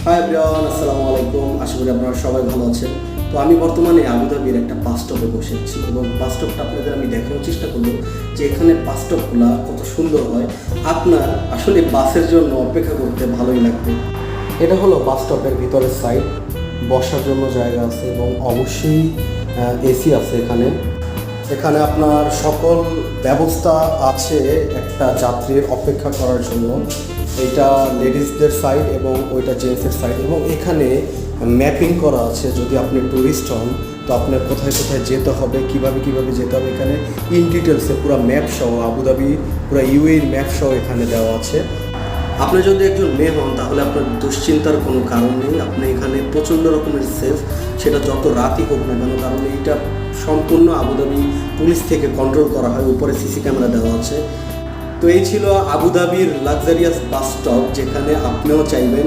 Hi everyone, আসসালামু আলাইকুম। আশা করি আপনারা সবাই ভালো আছেন। তো আমি বর্তমানে আবুধাবির একটা বাস স্টপে বসে আছি এবং বাস স্টপটা আপনাদের আমি দেখানোর চেষ্টা করব যে এখানে বাস স্টপগুলো কত সুন্দর হয়। আপনার আসলে বাসের জন্য অপেক্ষা করতে ভালোই লাগবে। এটা হলো বাস স্টপের ভিতরের সাইড, বসার জন্য জায়গা আছে এবং অবশ্যই এসি আছে এখানে। এখানে আপনার সকল ব্যবস্থা আছে একটা যাত্রীর অপেক্ষা করার জন্য। এইটা লেডিসদের সাইড এবং ওইটা জেন্টসের সাইড, এবং এখানে ম্যাপিং করা আছে। যদি আপনি ট্যুরিস্ট হন তো আপনার কোথায় কোথায় যেতে হবে, কিভাবে যেতে হবে, এখানে ইন ডিটেলসে পুরো ম্যাপ সহ, আবুধাবি পুরো ইউএইর ম্যাপ সহ এখানে দেওয়া আছে। আপনি যদি একজন মেয়ে হন তাহলে আপনার দুশ্চিন্তার কোনো কারণ নেই। আপনি এখানে প্রচণ্ড রকমের সেফ, সেটা যত রাতই হোক না কেন, কারণ এইটা সম্পূর্ণ আবুধাবি পুলিশ থেকে কন্ট্রোল করা হয়। উপরে সিসি ক্যামেরা দেওয়া আছে। তো এই ছিল আবুধাবির লাক্সারিয়াস বাস স্টপ, যেখানে আপনিও চাইবেন